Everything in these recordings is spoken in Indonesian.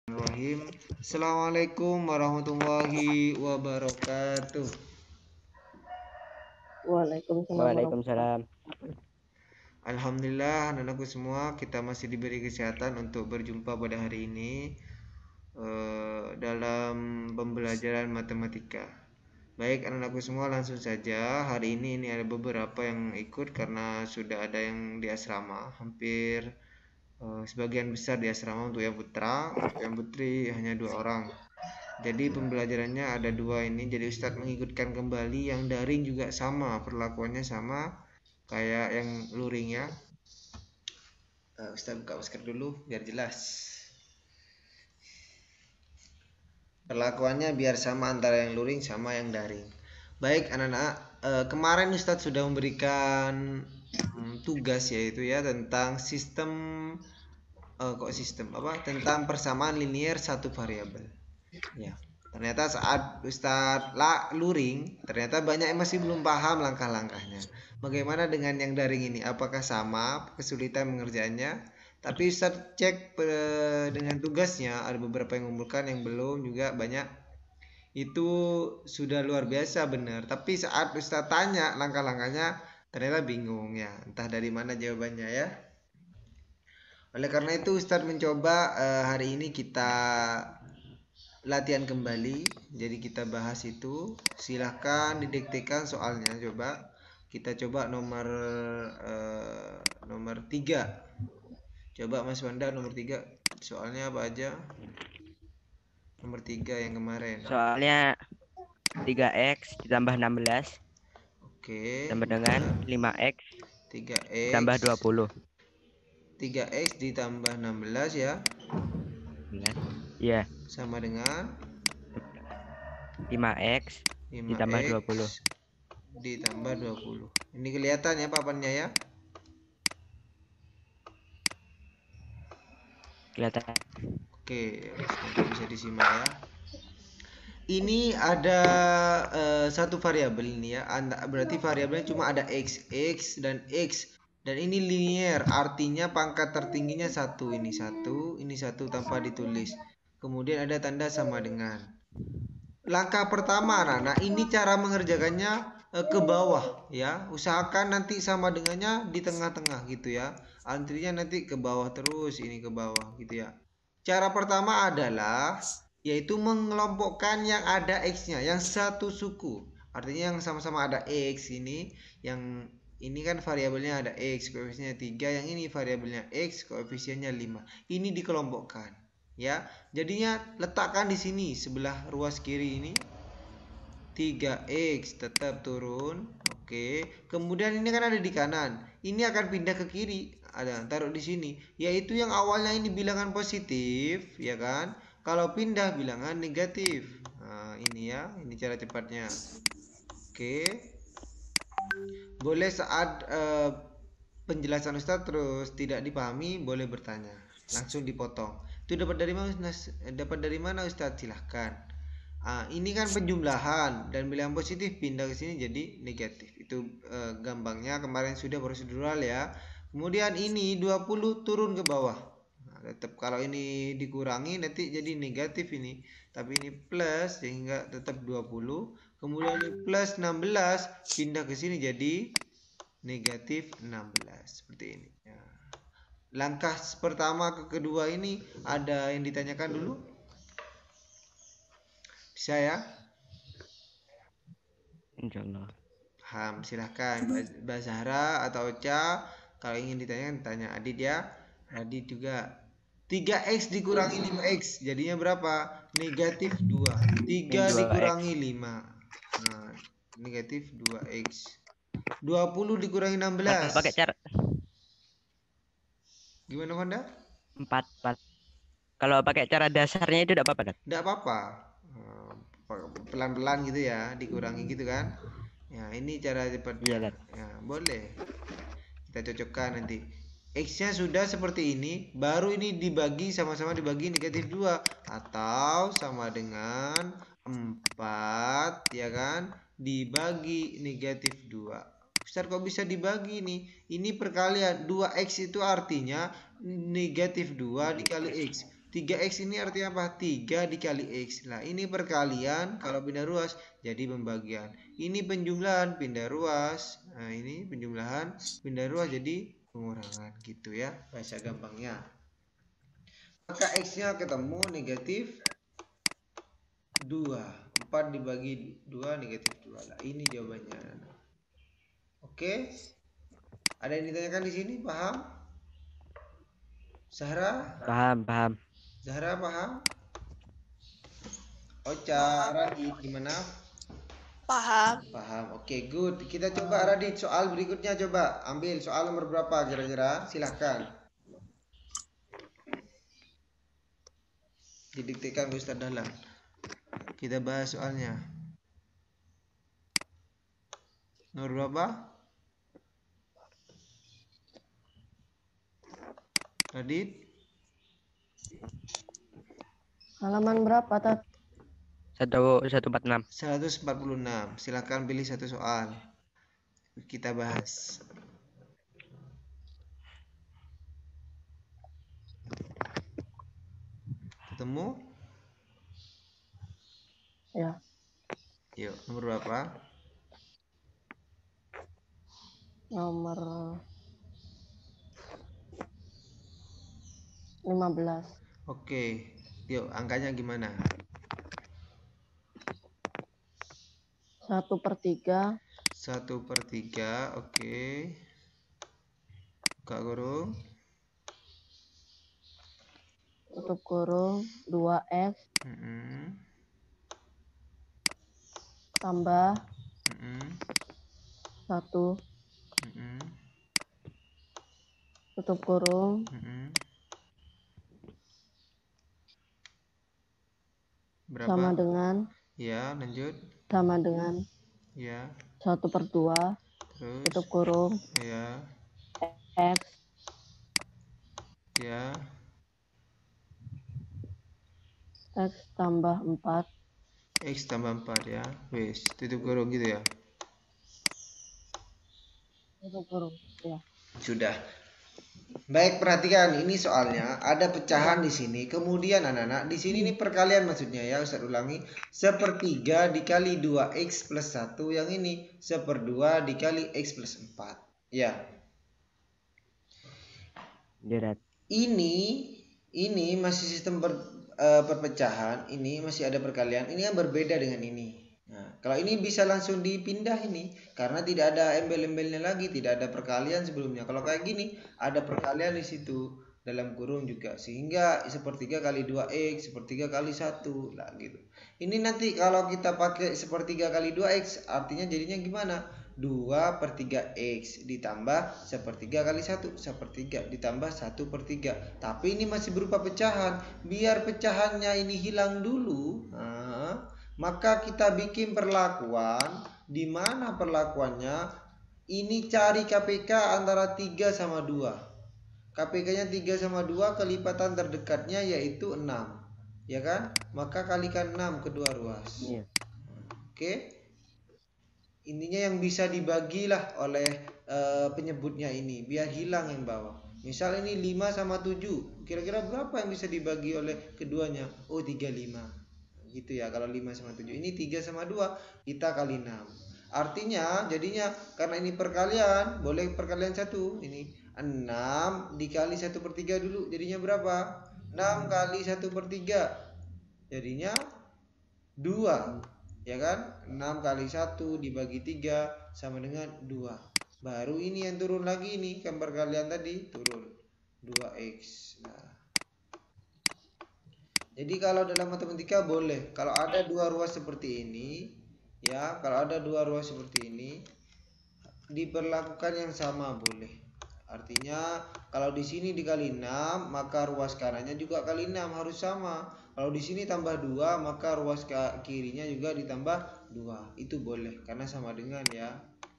Bismillahirrahmanirrahim. Assalamualaikum warahmatullahi wabarakatuh. Waalaikumsalam warahmatullahi Waalaikumsalam. Alhamdulillah, anak-anakku semua, kita masih diberi kesehatan untuk berjumpa pada hari ini dalam pembelajaran matematika. Baik, anak-anakku semua, langsung saja. Hari ini ada beberapa yang ikut karena sudah ada yang di asrama, hampir sebagian besar di asrama untuk yang putra, untuk yang putri hanya 2 orang. Jadi pembelajarannya ada 2 ini. Jadi Ustadz mengikutkan kembali yang daring juga sama, perlakuannya sama kayak yang luring ya. Ustadz buka masker dulu biar jelas. Perlakuannya biar sama antara yang luring sama yang daring. Baik anak-anak, kemarin Ustadz sudah memberikan tugas yaitu ya tentang sistem tentang persamaan linier satu variabel. Ya. Ternyata saat Ustadz luring, ternyata banyak yang masih belum paham langkah-langkahnya. Bagaimana dengan yang daring ini? Apakah sama kesulitan mengerjakannya? Tapi Ustadz cek dengan tugasnya, ada beberapa yang mengumpulkan, yang belum juga banyak. Itu sudah luar biasa benar. Tapi saat Ustadz tanya langkah-langkahnya, ternyata bingung ya. Entah dari mana jawabannya ya. Oleh karena itu Ustadz mencoba hari ini kita latihan kembali. Jadi kita bahas itu. Silahkan didiktekan soalnya. Coba kita coba nomor 3. Coba Mas Wanda nomor 3. Soalnya apa aja? Nomor 3 yang kemarin. Soalnya 3x ditambah 16 Oke. tambah dengan 5x 3x tambah 20. 3x ditambah 16 ya. Iya. Sama dengan 5x ditambah 20. Ditambah 20. Ini kelihatan ya papannya ya? Kelihatan. Oke, bisa disimak ya. Ini ada satu variabel ini ya. Berarti variabelnya cuma ada x dan x. Dan ini linear, artinya pangkat tertingginya 1. Ini 1 tanpa ditulis. Kemudian ada tanda sama dengan. Langkah pertama anak-anak, ini cara mengerjakannya ke bawah ya. Usahakan nanti sama dengannya di tengah-tengah gitu ya. Antrinya nanti ke bawah terus, ini ke bawah gitu ya. Cara pertama adalah yaitu mengelompokkan yang ada x-nya, yang satu suku. Artinya yang sama-sama ada x ini, yang ini kan variabelnya ada x, koefisiennya 3, yang ini variabelnya x, koefisiennya 5. Ini dikelompokkan. Ya, jadinya letakkan di sini sebelah ruas kiri ini 3x tetap turun. Oke, kemudian ini kan ada di kanan, ini akan pindah ke kiri, ada taruh di sini, yaitu yang awalnya ini bilangan positif ya kan, kalau pindah bilangan negatif. Nah ini ya, ini cara cepatnya. Oke, boleh saat penjelasan Ustadz terus tidak dipahami boleh bertanya, langsung dipotong. Itu dapat dari mana Ustadz? Silahkan. Ini kan penjumlahan dan bilangan positif pindah ke sini jadi negatif. Itu gampangnya, kemarin sudah prosedural ya. Kemudian ini 20 turun ke bawah. Nah, tetap kalau ini dikurangi nanti jadi negatif ini. Tapi ini plus sehingga tetap 20. Kemudian ini plus 16 pindah ke sini jadi negatif 16. Seperti ini. Ya. Langkah pertama ke kedua ini ada yang ditanyakan dulu? Bisa ya? Insyaallah. Paham, silahkan Mbak Zahra atau Ocha. Kalau ingin ditanyakan, tanya Adit ya. Adit juga. 3x dikurangi 5x jadinya berapa? Negatif 2. 3 dikurangi 5. Nah, negatif 2x. 20 dikurangi 16. Pakai cara Gimana Honda? 4. Kalau pakai cara dasarnya itu tidak apa-apa, Dad? Tidak apa-apa. Pelan-pelan gitu ya, dikurangi gitu kan. Ya, ini cara cepatnya. Iya, Dad. Ya, boleh. Kita cocokkan nanti. X-nya sudah seperti ini, baru ini dibagi, sama-sama dibagi negatif 2 atau sama dengan 4 ya kan, dibagi negatif 2. Ustaz kok bisa dibagi nih? Ini perkalian 2x itu artinya negatif 2 dikali x. 3x ini artinya apa? 3 dikali x. Nah, ini perkalian, kalau pindah ruas jadi pembagian. Ini penjumlahan, pindah ruas. Nah, ini penjumlahan, pindah ruas jadi pengurangan gitu ya, bahasa gampangnya. Maka x-nya ketemu negatif 2. 4 dibagi 2 negatif 2. Nah, ini jawabannya. Oke. Ada yang ditanyakan di sini, paham? Zahra? Paham. Zahra paham? Ocha, Radit, gimana? Paham. Paham. Oke, good. Kita coba Radit, soal berikutnya coba. Ambil soal nomor berapa kira-kira? Silahkan. Didiktekan ke Ustaz Dahlan. Kita bahas soalnya. Nomor berapa? Radit? Halaman berapa, Tat? 146. 146. Silahkan pilih satu soal. Kita bahas. Ketemu? Ya. Yuk, nomor berapa? Nomor 15. Oke. Yuk, angkanya gimana? 1/3. 1/3. Oke. Buka kurung. Tutup kurung. 2x tambah 1. Tutup kurung. Berapa? Sama dengan. Ya, lanjut. Sama dengan. Ya. 1/2. Terus. Tutup kurung. Ya. X. Ya. X tambah 4. X tambah 4 ya. Wes, tutup kurung gitu ya. Tutup kurung. Ya. Sudah. Baik, perhatikan ini soalnya ada pecahan di sini. Kemudian anak-anak di sini ini perkalian maksudnya ya, Ustaz ulangi. 1/3 dikali 2x plus 1, yang ini 1/2 dikali x plus 4. Ya. Ini masih sistem perpecahan, ini masih ada perkalian. Ini yang berbeda dengan ini. Nah, kalau ini bisa langsung dipindah ini karena tidak ada embel-embelnya lagi, tidak ada perkalian sebelumnya. Kalau kayak gini ada perkalian di situ dalam kurung juga, sehingga 1/3 kali 2x 1/3 kali 1 lah gitu. Ini nanti kalau kita pakai 1/3 kali 2x artinya jadinya gimana? 2/3x ditambah 1/3 kali 1 1/3 ditambah 1/3. Tapi ini masih berupa pecahan. Biar pecahannya ini hilang dulu, maka kita bikin perlakuan. Di mana perlakuannya? Ini cari KPK antara 3 sama 2. KPK-nya 3 sama 2, kelipatan terdekatnya yaitu 6. Ya kan? Maka kalikan 6 kedua ruas. Iya. Oke. Intinya yang bisa dibagilah oleh penyebutnya ini biar hilang yang bawah. Misal ini 5 sama 7. Kira-kira berapa yang bisa dibagi oleh keduanya? Oh, 35. Gitu ya, kalau 5 sama 7. Ini 3 sama 2, kita kali 6. Artinya jadinya karena ini perkalian, boleh perkalian 1. Ini 6 dikali 1/3 dulu. Jadinya berapa? 6 kali 1/3. Jadinya 2. Ya kan? 6 kali 1 dibagi 3 sama dengan 2. Baru ini yang turun lagi nih, kan perkalian tadi turun 2x. Nah, jadi kalau dalam matematika boleh, kalau ada dua ruas seperti ini, ya, kalau ada dua ruas seperti ini, diperlakukan yang sama boleh. Artinya kalau di sini dikali 6, maka ruas kanannya juga kali 6 harus sama. Kalau di sini tambah 2, maka ruas kirinya juga ditambah 2. Itu boleh karena sama dengan ya.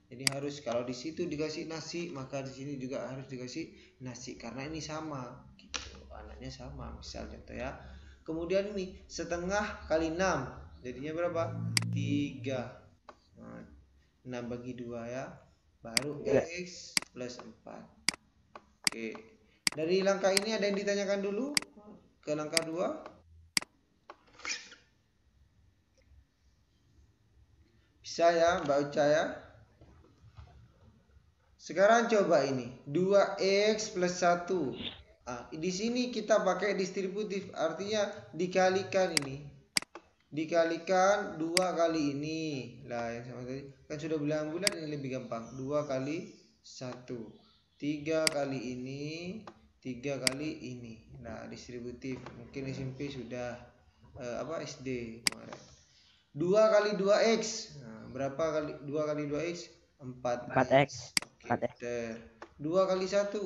Jadi harus kalau di situ dikasih nasi, maka di sini juga harus dikasih nasi karena ini sama gitu. Anaknya sama, misal contoh ya. Kemudian ini setengah kali 6, jadinya berapa? 3. Nah, 6 bagi 2 ya. Baru x plus 4. Oke. Dari langkah ini ada yang ditanyakan dulu ke langkah 2? Bisa ya Mbak Uca ya. Sekarang coba ini 2x plus 1. Di sini kita pakai distributif, artinya dikalikan ini. Dikalikan 2 kali ini. Lah yang sama tadi kan sudah bilang bulat, ini lebih gampang. 2 kali 1. 3 kali ini, 3 kali ini. Nah, distributif. Mungkin SMP sudah SD kemarin. 2 kali 2x. Nah, berapa kali 2 kali 2x? 4x. 4x. Oke, 2 kali 1.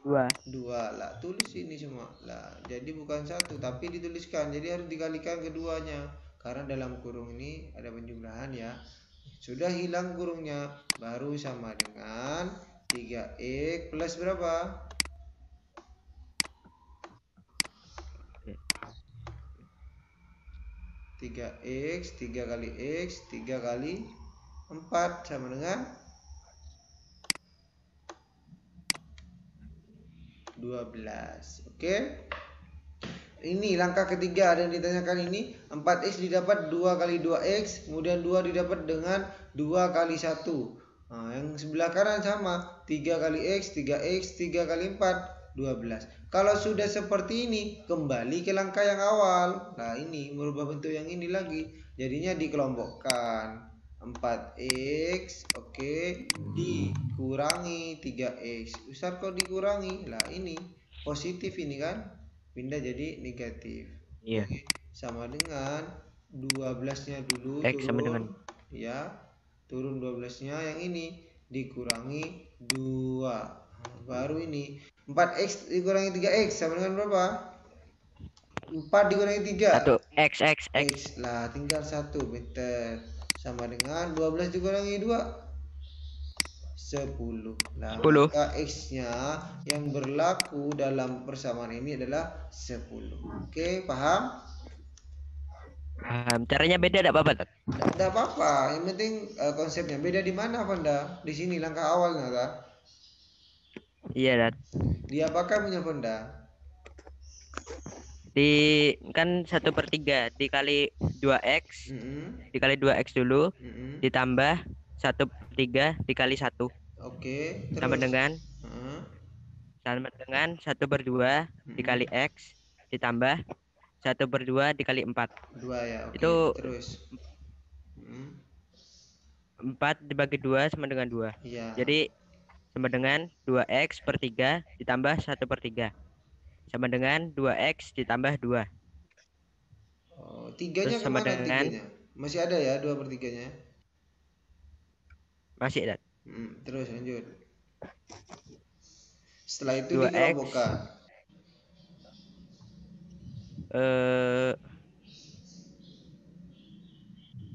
2 lah, tulis ini semua lah, jadi bukan 1 tapi dituliskan, jadi harus dikalikan keduanya karena dalam kurung ini ada penjumlahan ya. Sudah hilang kurungnya, baru sama dengan 3x plus berapa? 3x, 3 kali x, 3 kali 4 sama dengan 12. Oke. Ini langkah ketiga ada yang ditanyakan ini. 4x didapat 2 kali 2x, kemudian 2 didapat dengan 2 kali 1. Nah, yang sebelah kanan sama, 3 kali x, 3x, 3 kali 4, 12. Kalau sudah seperti ini, kembali ke langkah yang awal. Nah, ini merubah bentuk yang ini lagi. Jadinya dikelompokkan. 4x, oke, dikurangi 3x. Besar kok dikurangi? Lah ini positif ini kan, pindah jadi negatif. Iya. Oke, sama dengan 12-nya dulu X sama dengan ya, turun 12-nya, yang ini dikurangi 2. Baru ini 4x dikurangi 3x sama dengan berapa? 4 dikurangi 3. 1 x. Lah tinggal 1, betul. Sama dengan 12 dikurangi 2, 10. Nah, 10. maka x-nya yang berlaku dalam persamaan ini adalah 10. Oke, paham? Caranya beda enggak apa-apa, Tat? Tidak apa-apa, yang penting konsepnya. Beda di mana, Fonda? Di sini langkah awalnya, Kak. Iya, Tat. Diapakan punya Fonda? Kan 1/3 dikali 2x, dikali 2x dulu, ditambah 1/3 dikali 1. Oke, sama terus dengan 1/2 dikali x ditambah 1/2 dikali 4. 2 ya, oke. Itu Terus 4 dibagi 2 sama dengan 2. iya. Jadi sama dengan 2x/3 ditambah 1/3 sama dengan 2x ditambah 2. Oh, 3-nya Terus sama kemana dengan 3-nya? Masih ada ya 2/3-nya? masih, Tat. Terus lanjut. Setelah itu 2x dikelompokkan.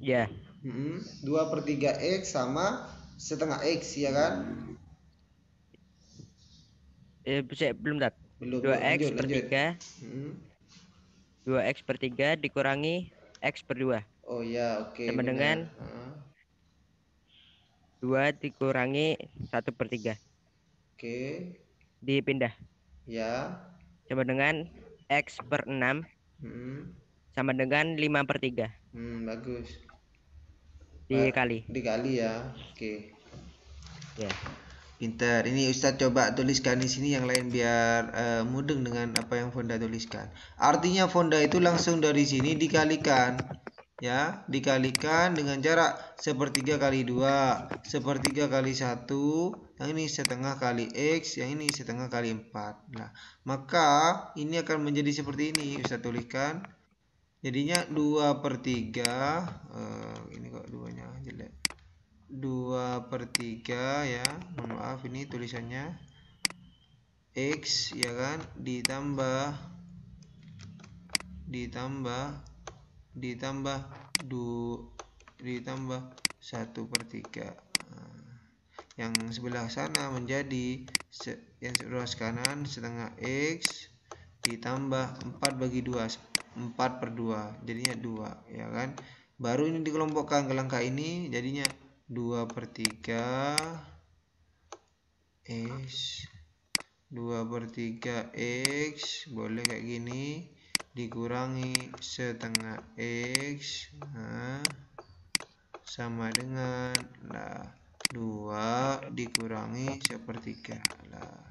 Ya. 2/3x sama setengah x ya kan? Belum, Tat. Belum. 2x/3 Hmm. 2x/3 dikurangi x/2 Oh ya, oke. sama benar. dengan 2 dikurangi 1/3. Oke. Dipindah. Ya. Sama dengan x/6 sama dengan 5/3. Bagus. Dikali ya. Oke. ya. Pintar. Ini Ustadz coba tuliskan di sini yang lain biar mudeng dengan apa yang Fonda tuliskan. Artinya Fonda itu langsung dari sini dikalikan, ya, dikalikan dengan cara 1/3 kali 2, 1/3 kali 1, yang ini setengah kali x, yang ini setengah kali 4. Nah, maka ini akan menjadi seperti ini. Ustadz tuliskan. Jadinya 2/3. Ini kok 2-nya jelek. 2/3 ya, maaf ini tulisannya x ya kan, ditambah 1/3. Yang sebelah sana menjadi yang sebelah kanan setengah x ditambah 4/2, 4/2 jadinya 2 ya kan. Baru ini dikelompokkan ke langkah ini, jadinya 2/3 x 2/3 X, boleh kayak gini, dikurangi setengah X, nah, sama dengan 2 dikurangi 1/3 lah.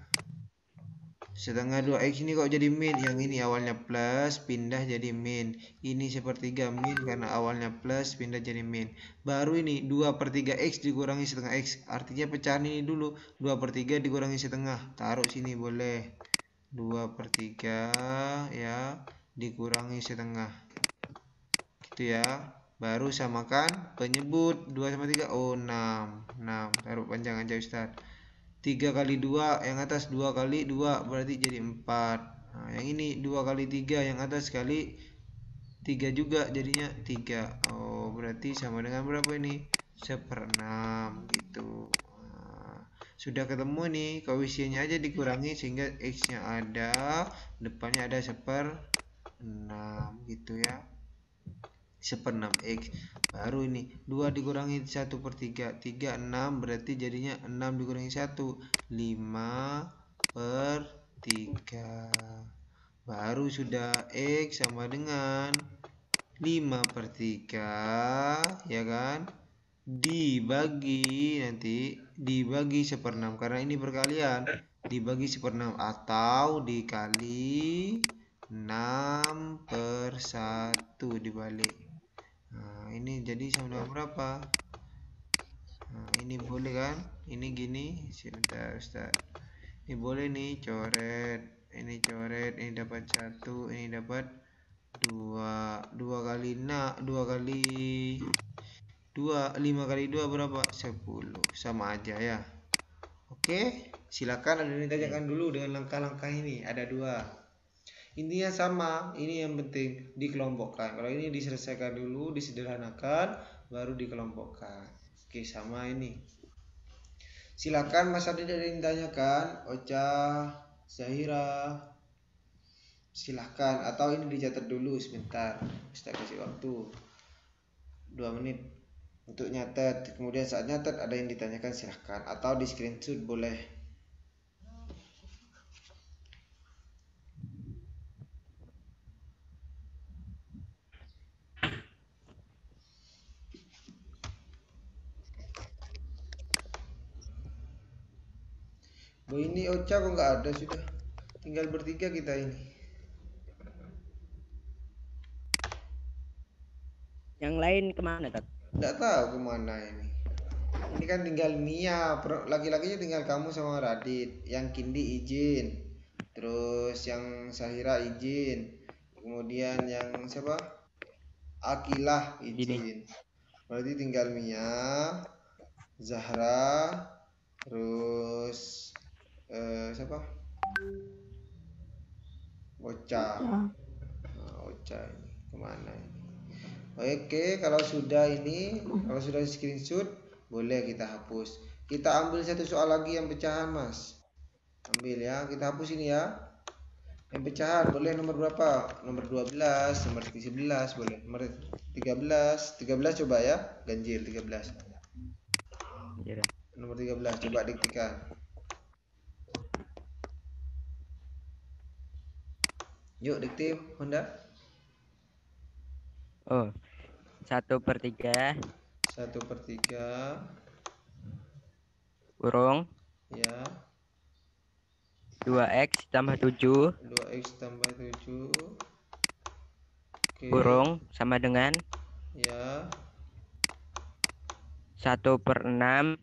Setengah 2x ini kok jadi min, yang ini awalnya plus pindah jadi min, ini 1/3 min karena awalnya plus pindah jadi min. Baru ini 2/3 x dikurangi setengah x, artinya pecahan ini dulu, 2/3 dikurangi setengah, taruh sini boleh, 2/3 ya dikurangi setengah gitu ya. Baru samakan penyebut 2/3, oh 6, taruh panjang aja Ustaz. 3 kali 2 yang atas, 2 kali 2 berarti jadi 4. Nah, yang ini 2 kali 3 yang atas kali 3 juga jadinya 3. Oh, berarti sama dengan berapa ini? 1/6 gitu. Nah, sudah ketemu nih, koefisiennya aja dikurangi sehingga x-nya ada, depannya ada 1/6 gitu ya. 1/6x. Baru ini 2 dikurangi 1/3, 3 6, berarti jadinya 6 dikurangi 1, 5/3. Baru sudah x sama dengan 5/3 ya kan, dibagi, nanti dibagi 1/6 karena ini perkalian, dibagi 1/6 atau dikali 6/1 dibalik. Nah, ini jadi sama dengan berapa? Nah, ini boleh kan? Ini gini, sebentar Ustaz. Ini boleh nih, coret. Ini coret, ini dapat 1, ini dapat 2. 2 kali 5 kali 2 berapa? 10. Sama aja ya. Oke, silakan ada yang ditanyakan dulu dengan langkah-langkah ini. Ada 2. Intinya sama, ini yang penting dikelompokkan. Kalau ini diselesaikan dulu, disederhanakan, baru dikelompokkan. Oke, sama ini. Silakan Mas Adi ada yang ditanyakan, Ocha, Zahira. Silakan, atau ini dicatat dulu sebentar. Kita kasih waktu 2 menit untuk nyatet. Kemudian saat nyatet ada yang ditanyakan silakan, atau di screenshot boleh. Oh, ini Ocha kok nggak ada, sudah tinggal bertiga kita ini. Yang lain kemana, Tat? Nggak tahu kemana ini. Ini kan tinggal Nia, laki-lakinya tinggal kamu sama Radit. Yang Kindi izin, terus yang Sahira izin, kemudian yang siapa? Akilah izin. Berarti tinggal Mia, Zahra, terus siapa? Ocha. Nah, Ocha ini kemana ini? Oke, kalau sudah screenshot boleh kita hapus. Kita ambil satu soal lagi yang pecahan, Mas. Ambil ya, kita hapus ini ya. Yang pecahan boleh nomor berapa? Nomor 12, nomor 11 boleh. Nomor 13 coba ya, ganjil 13. Ya. Nomor 13 coba diktikan. Yuk diktif, Honda. Oh, 1/3 kurung ya, 2x tambah 7 2x tambah 7. Oke. kurung sama dengan Ya, 1/6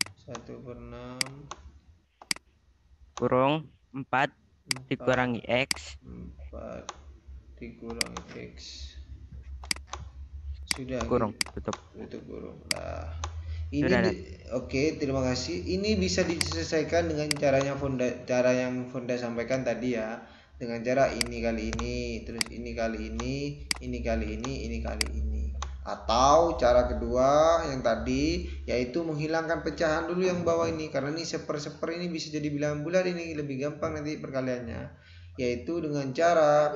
kurung 4 dikurangi x 4 dikurangi x. Sudah kurung gitu. tutup Kurung. Nah, ini Sudah, oke, terima kasih. Ini bisa diselesaikan dengan cara yang Fonda sampaikan tadi ya. Dengan cara ini kali ini, terus ini kali ini, ini kali ini, ini kali ini. Atau cara kedua yang tadi, yaitu menghilangkan pecahan dulu yang bawah ini, karena ini seper ini bisa jadi bilangan bulat, ini lebih gampang nanti perkaliannya, yaitu dengan cara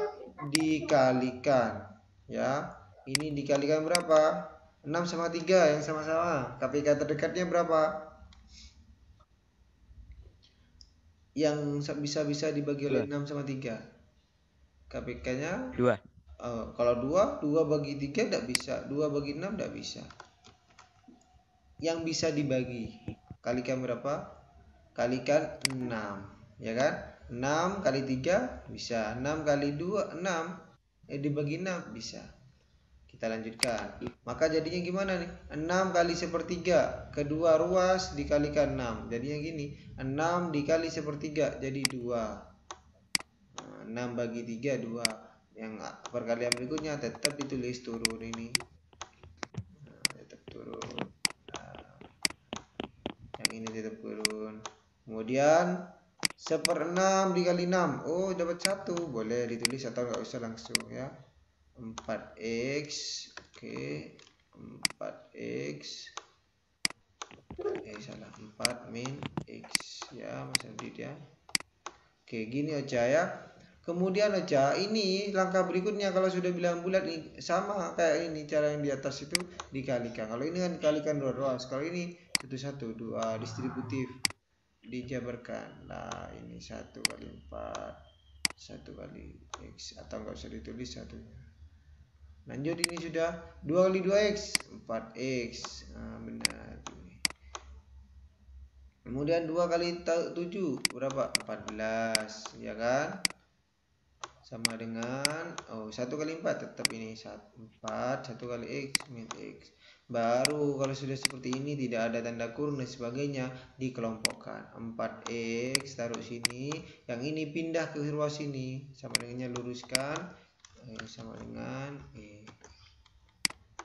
dikalikan ya. Ini dikalikan berapa? 6 sama 3 yang sama-sama. KPK terdekatnya berapa? yang bisa dibagi oleh 2. 6 sama 3. KPK-nya 2. kalau 2 bagi 3 tidak bisa, 2 bagi 6 tidak bisa. Yang bisa dibagi, kalikan berapa? Kalikan 6, ya kan? 6 kali 3 bisa, 6 kali 2 6, dibagi 6 bisa. Kita lanjutkan. Maka jadinya gimana nih? 6 kali sepertiga, kedua ruas dikalikan 6. Jadinya gini, 6 dikali sepertiga jadi 2. 6 bagi 3 2. Yang perkalian berikutnya tetap ditulis turun ini. Tetap turun. Yang ini tetap turun. Kemudian 1/6 dikali 6. Oh, dapat 1. Boleh ditulis atau nggak usah langsung ya. 4x. Oke. 4x. Salah. 4 min x ya, Mas Abdid ya. Oke, gini Ocha ya. Kemudian Ocha, ini langkah berikutnya kalau sudah bilangan bulat ini sama kayak ini cara yang di atas itu dikalikan. Kalau ini kan dikalikan dua ruas. Kalau ini 1 2 distributif dijabarkan. Nah, ini 1 kali 4 1 kali x atau enggak usah ditulis satunya. Lanjut, ini sudah 2 kali 2x 4x. Nah, benar ini. Kemudian 2 kali 7 berapa? 14 ya kan? Sama dengan 1 kali 4 tetap ini 4 1 kali x min x. Baru kalau sudah seperti ini tidak ada tanda kurung dan sebagainya dikelompokkan. 4x taruh sini, yang ini pindah ke ruas sini, sama dengannya luruskan,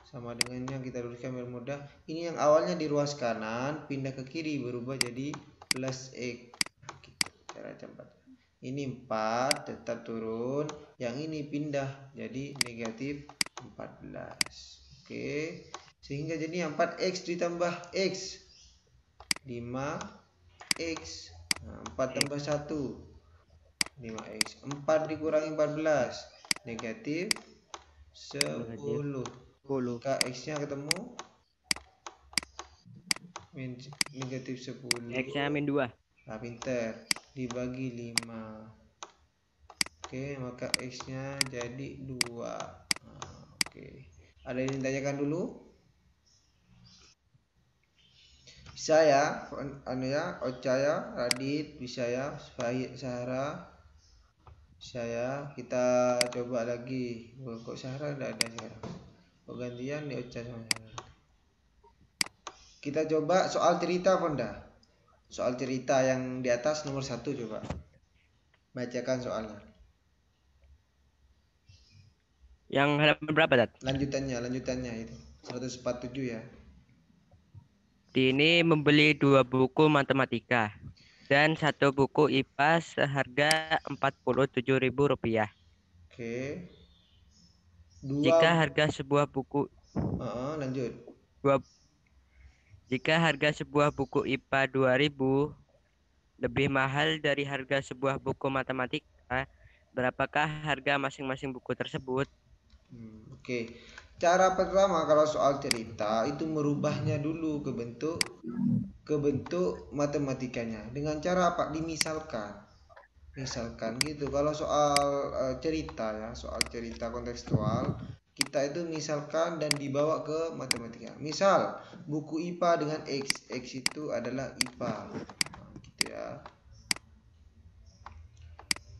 sama dengannya kita luruskan biar mudah. Ini yang awalnya di ruas kanan pindah ke kiri berubah jadi plus x. Gitu, cara cepat. Ini 4 tetap turun, yang ini pindah jadi negatif 14. Oke, sehingga jadi 4x ditambah x 5x. Nah, 4 tambah 1 5x. 4 dikurangi 14 negatif 10. Maka x nya ketemu negatif 10. X nya min 2. Nah, pinter, dibagi 5. Oke, maka x nya jadi 2. Nah, oke, ada yang ditanyakan dulu? Bisa ya, Ocha ya, Radit bisa ya, Sahara bisa ya. Kita coba lagi. Kok Sahara tidak ada sekarang? Kok gantian nih Ocha sama Sahara. Kita coba soal cerita Fonda. Soal cerita yang di atas nomor 1 coba. Bacakan soalnya. Yang halaman berapa, Tat? Lanjutannya itu 147 ya. Ini membeli 2 buku matematika dan 1 buku IPA seharga Rp47.000. Oke. Jika harga sebuah buku lanjut. Jika harga sebuah buku IPA 2.000 lebih mahal dari harga sebuah buku matematika, berapakah harga masing-masing buku tersebut? Oke. Cara pertama kalau soal cerita itu merubahnya dulu ke bentuk matematikanya dengan cara apa? Dimisalkan. Misalkan gitu. Kalau soal cerita ya, soal cerita kontekstual, kita itu misalkan dan dibawa ke matematika. Misal buku IPA dengan x itu adalah IPA. Nah, gitu ya.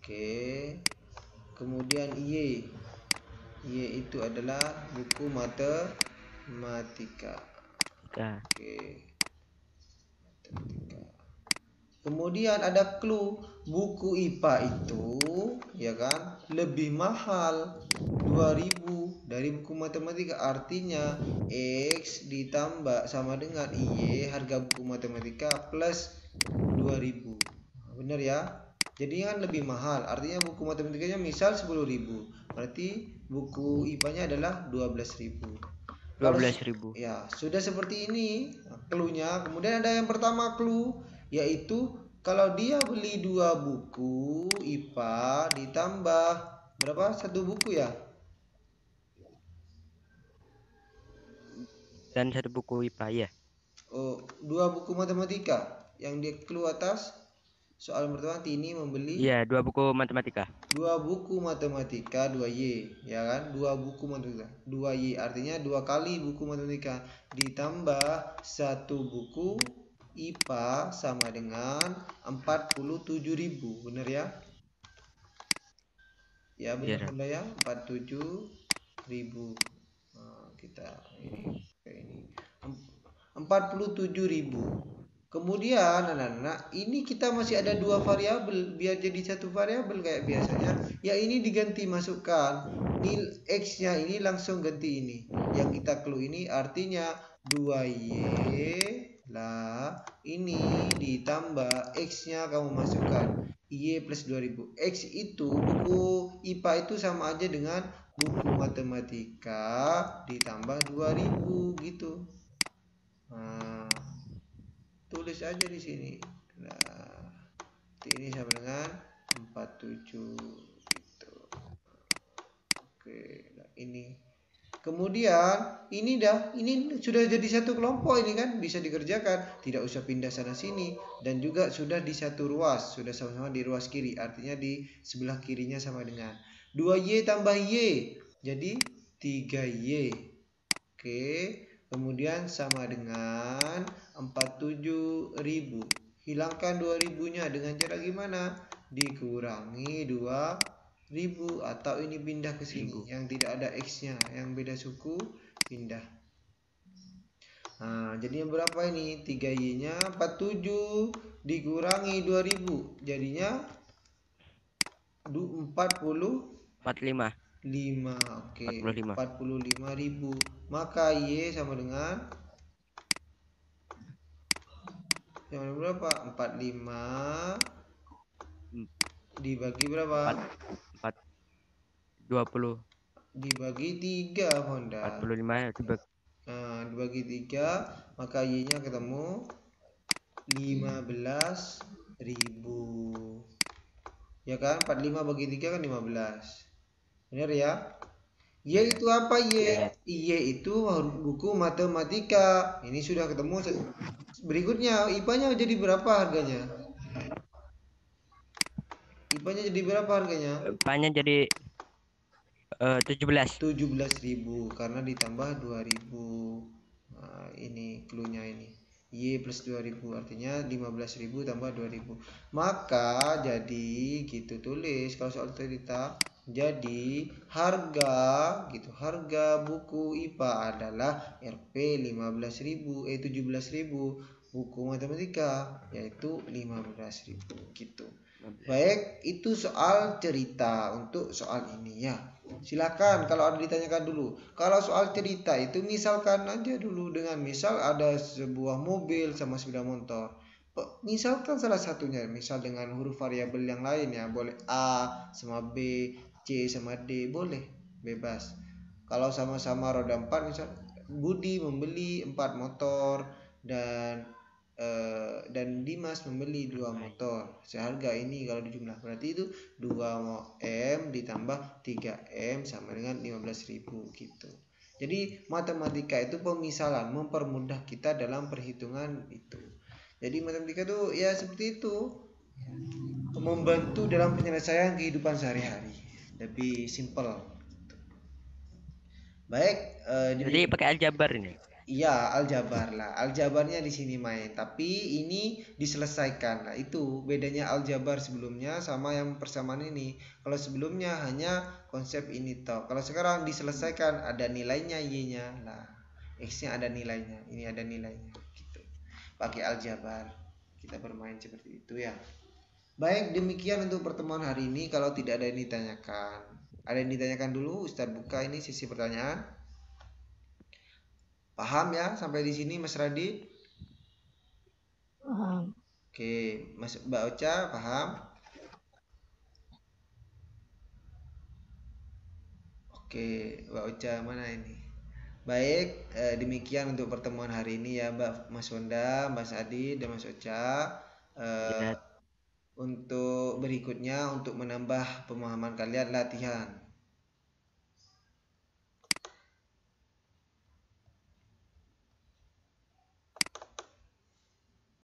Oke. Kemudian Y itu adalah buku matematika. Oke. Matematika. Kemudian ada clue, buku IPA itu ya kan lebih mahal 2.000 dari buku matematika. Artinya X ditambah sama dengan Y harga buku matematika plus 2.000. Benar ya? Jadi kan lebih mahal. Artinya buku matematikanya misal 10.000. Berarti buku IPA-nya adalah 12.000. 12.000. Ya, sudah seperti ini clue-nya. Kemudian ada yang pertama clue, yaitu kalau dia beli 2 buku IPA ditambah berapa? 1 buku ya? Dan 1 buku IPA ya. 2 buku matematika. Yang dia clue atas Soal pertama Tini membeli Iya, 2 buku matematika. 2 buku matematika 2Y, ya kan? 2 buku matematika 2Y artinya 2 kali buku matematika ditambah 1 buku IPA sama dengan 47.000, bener ya? Ya benar Iya. Bunda ya, 47.000. Nah, kita ini kayak ini 47.000. Kemudian anak-anak, ini kita masih ada 2 variabel, biar jadi 1 variabel kayak biasanya. Ya ini diganti masukkan nil x-nya ini langsung ganti ini. Yang kita clue ini artinya 2y lah ini ditambah x-nya kamu masukkan y plus 2000. X itu buku IPA itu sama aja dengan buku matematika ditambah 2000 gitu. Nah, tulis aja di sini. Nah, ini sama dengan 47 gitu. Oke, nah ini. Kemudian ini sudah jadi satu kelompok ini kan, bisa dikerjakan, tidak usah pindah sana sini, dan juga sudah di satu ruas, sudah sama-sama di ruas kiri, artinya di sebelah kirinya sama dengan 2y tambah y, jadi 3y. Oke, kemudian sama dengan 47.000. Hilangkan 2000-nya dengan cara gimana? Dikurangi 2.000 atau ini pindah ke sini yang tidak ada x-nya, yang beda suku pindah. Nah, jadi yang berapa ini? 3y-nya 47 dikurangi 2000 jadinya 45. 45. Oke, 45. 45.000. Maka y sama dengan yang berapa? 45 dibagi berapa? 20. Dibagi 3, Honda. 45 dibagi. Nah, dibagi 3, maka y-nya ketemu 15.000. Ya kan? 45 bagi 3 kan 15. Benar ya? Y itu apa Y? Y itu buku matematika. Ini sudah ketemu. Berikutnya IPA-nya jadi berapa harganya? IPA-nya jadi berapa harganya? IPA-nya jadi 17. 17.000 karena ditambah 2.000. Nah, ini clue-nya ini. Y plus 2.000 artinya 15.000 tambah 2.000. Maka jadi gitu tulis kalau soal cerita. Jadi harga gitu, harga buku IPA adalah Rp 17.000 buku matematika yaitu 15.000 gitu. Baik, itu soal cerita untuk soal ini ya. Silakan kalau ada ditanyakan dulu. Kalau soal cerita itu misalkan aja dulu dengan misal ada sebuah mobil sama sepeda motor. Misalkan salah satunya, misal dengan huruf variabel yang lain ya, boleh A sama B, C sama D, boleh, bebas. Kalau sama-sama roda 4 misal Budi membeli 4 motor dan Dimas membeli 2 motor seharga ini kalau dijumlah berarti itu 2M ditambah 3M sama dengan 15.000 gitu. Jadi matematika itu pemisalan, mempermudah kita dalam perhitungan itu. Jadi matematika itu ya seperti itu, membantu dalam penyelesaian kehidupan sehari-hari, lebih simple. Baik, Jadi pakai aljabar ini. iya, aljabar lah. Aljabarnya di sini main, tapi ini diselesaikan. Nah, itu bedanya aljabar sebelumnya sama yang persamaan ini. Kalau sebelumnya hanya konsep ini toh. Kalau sekarang diselesaikan ada nilainya y-nya. Lah, x-nya ada nilainya, ini ada nilainya gitu. Pakai aljabar. Kita bermain seperti itu ya. Baik, demikian untuk pertemuan hari ini. Kalau tidak ada yang ditanyakan. Ada yang ditanyakan dulu, Ustadz buka ini sesi pertanyaan. Paham ya sampai di sini Mas Radit? Paham. Oke, Mas Mbak Ocha paham? Oke, Mbak Ocha mana ini? Baik, demikian untuk pertemuan hari ini ya Mbak Mas Wanda, Mas Adi dan Mas Ocha. Ya. Untuk berikutnya untuk menambah pemahaman kalian latihan.